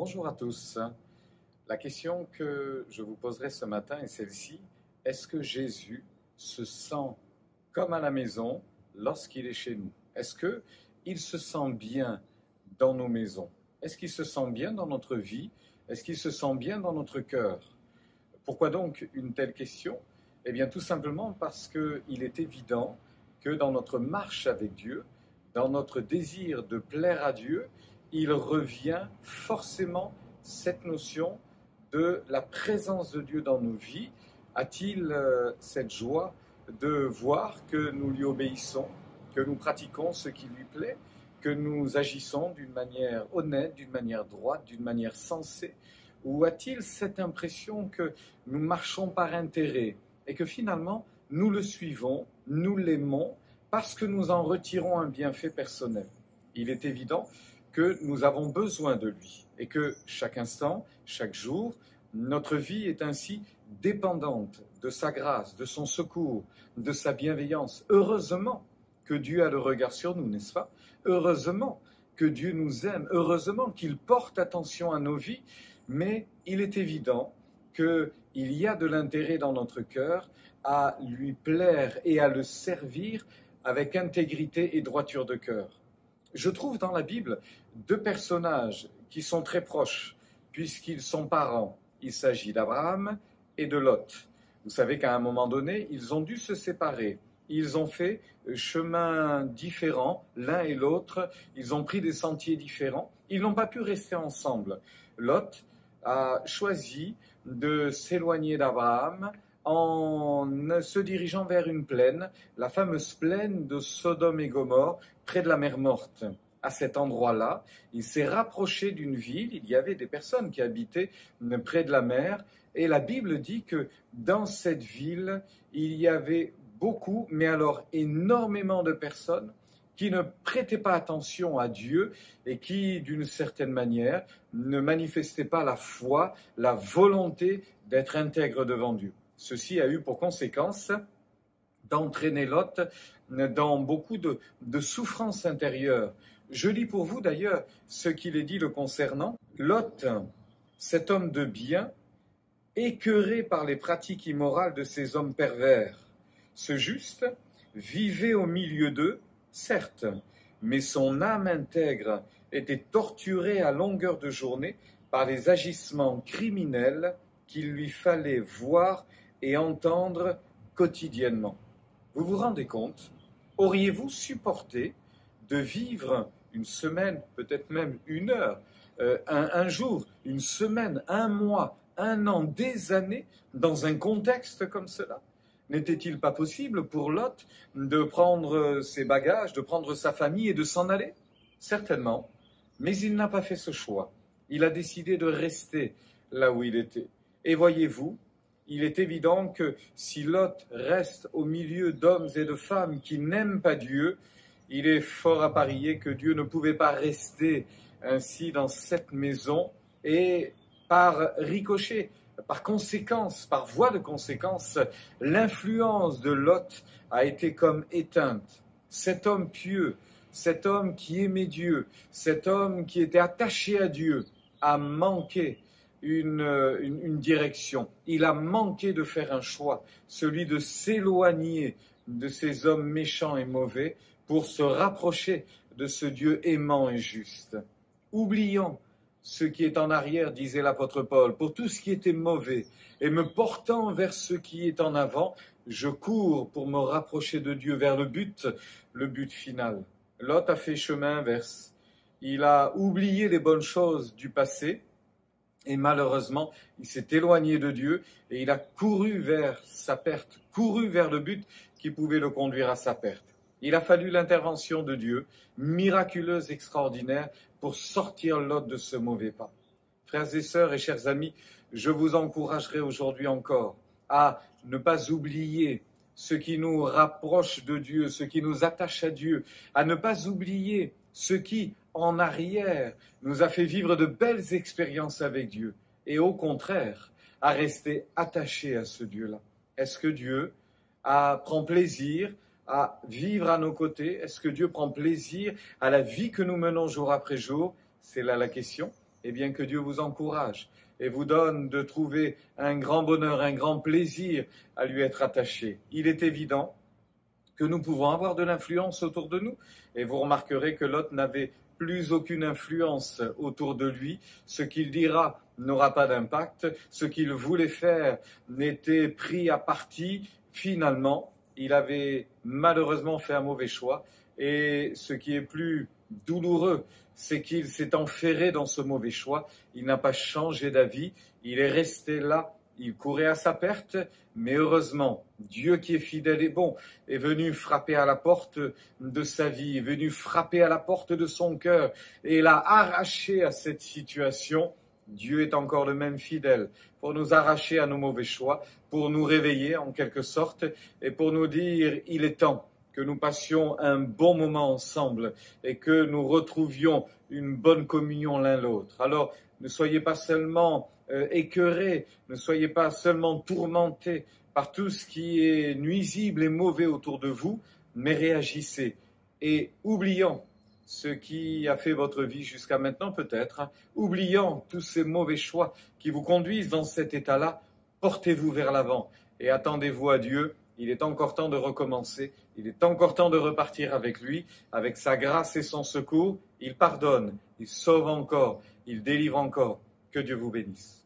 Bonjour à tous. La question que je vous poserai ce matin est celle-ci. Est-ce que Jésus se sent comme à la maison lorsqu'il est chez nous? Est-ce qu'il se sent bien dans nos maisons? Est-ce qu'il se sent bien dans notre vie? Est-ce qu'il se sent bien dans notre cœur? Pourquoi donc une telle question? Eh bien tout simplement parce qu'il est évident que dans notre marche avec Dieu, dans notre désir de plaire à Dieu, il revient forcément cette notion de la présence de Dieu dans nos vies. A-t-il cette joie de voir que nous lui obéissons, que nous pratiquons ce qui lui plaît, que nous agissons d'une manière honnête, d'une manière droite, d'une manière sensée? Ou a-t-il cette impression que nous marchons par intérêt et que finalement nous le suivons, nous l'aimons parce que nous en retirons un bienfait personnel? Il est évident que nous avons besoin de lui et que chaque instant, chaque jour, notre vie est ainsi dépendante de sa grâce, de son secours, de sa bienveillance. Heureusement que Dieu a le regard sur nous, n'est-ce pas? Heureusement que Dieu nous aime, heureusement qu'il porte attention à nos vies, mais il est évident qu'il y a de l'intérêt dans notre cœur à lui plaire et à le servir avec intégrité et droiture de cœur. Je trouve dans la Bible deux personnages qui sont très proches, puisqu'ils sont parents. Il s'agit d'Abraham et de Lot. Vous savez qu'à un moment donné, ils ont dû se séparer. Ils ont fait chemins différents, l'un et l'autre. Ils ont pris des sentiers différents. Ils n'ont pas pu rester ensemble. Lot a choisi de s'éloigner d'Abraham en se dirigeant vers une plaine, la fameuse plaine de Sodome et Gomorrhe, près de la mer Morte. À cet endroit-là, il s'est rapproché d'une ville, il y avait des personnes qui habitaient près de la mer, et la Bible dit que dans cette ville, il y avait beaucoup, mais alors énormément de personnes qui ne prêtaient pas attention à Dieu et qui, d'une certaine manière, ne manifestaient pas la foi, la volonté d'être intègres devant Dieu. Ceci a eu pour conséquence d'entraîner Lot dans beaucoup de souffrances intérieures. Je lis pour vous d'ailleurs ce qu'il est dit le concernant. Lot, cet homme de bien, écœuré par les pratiques immorales de ces hommes pervers, ce juste vivait au milieu d'eux, certes, mais son âme intègre était torturée à longueur de journée par les agissements criminels qu'il lui fallait voir et entendre quotidiennement. Vous vous rendez compte? Auriez-vous supporté de vivre une semaine, peut-être même une heure, un jour, une semaine, un mois, un an, des années, dans un contexte comme cela? N'était-il pas possible pour Lot de prendre ses bagages, de prendre sa famille et de s'en aller? Certainement, mais il n'a pas fait ce choix. Il a décidé de rester là où il était. Et voyez-vous, il est évident que si Lot reste au milieu d'hommes et de femmes qui n'aiment pas Dieu, il est fort à parier que Dieu ne pouvait pas rester ainsi dans cette maison et par ricochet, par conséquence, par voie de conséquence, l'influence de Lot a été comme éteinte. Cet homme pieux, cet homme qui aimait Dieu, cet homme qui était attaché à Dieu a manqué une direction. Il a manqué de faire un choix, celui de s'éloigner de ces hommes méchants et mauvais pour se rapprocher de ce Dieu aimant et juste. Oubliant ce qui est en arrière, disait l'apôtre Paul, pour tout ce qui était mauvais, et me portant vers ce qui est en avant, je cours pour me rapprocher de Dieu vers le but final. Lot a fait chemin inverse. Il a oublié les bonnes choses du passé, et malheureusement, il s'est éloigné de Dieu et il a couru vers sa perte, couru vers le but qui pouvait le conduire à sa perte. Il a fallu l'intervention de Dieu, miraculeuse, extraordinaire, pour sortir Lot de ce mauvais pas. Frères et sœurs et chers amis, je vous encouragerai aujourd'hui encore à ne pas oublier ce qui nous rapproche de Dieu, ce qui nous attache à Dieu, à ne pas oublier ce qui, en arrière, nous a fait vivre de belles expériences avec Dieu, et au contraire, à rester attaché à ce Dieu-là. Est-ce que Dieu prend plaisir à vivre à nos côtés? Est-ce que Dieu prend plaisir à la vie que nous menons jour après jour? C'est là la question. eh bien que Dieu vous encourage et vous donne de trouver un grand bonheur, un grand plaisir à lui être attaché. Il est évident que nous pouvons avoir de l'influence autour de nous. Et vous remarquerez que Lot n'avait plus aucune influence autour de lui. Ce qu'il dira n'aura pas d'impact. Ce qu'il voulait faire n'était pris à partie. Finalement, il avait malheureusement fait un mauvais choix. Et ce qui est plus douloureux, c'est qu'il s'est enferré dans ce mauvais choix. Il n'a pas changé d'avis. Il est resté là. Il courait à sa perte, mais heureusement, Dieu qui est fidèle et bon est venu frapper à la porte de sa vie, est venu frapper à la porte de son cœur et l'a arraché à cette situation. Dieu est encore le même fidèle pour nous arracher à nos mauvais choix, pour nous réveiller en quelque sorte et pour nous dire il est temps que nous passions un bon moment ensemble et que nous retrouvions une bonne communion l'un l'autre. Alors, ne soyez pas seulement écœurés, ne soyez pas seulement tourmentés par tout ce qui est nuisible et mauvais autour de vous, mais réagissez. Et oubliant ce qui a fait votre vie jusqu'à maintenant peut-être, oubliant tous ces mauvais choix qui vous conduisent dans cet état-là, portez-vous vers l'avant et attendez-vous à Dieu. Il est encore temps de recommencer, il est encore temps de repartir avec lui, avec sa grâce et son secours. Il pardonne, il sauve encore, il délivre encore. Que Dieu vous bénisse.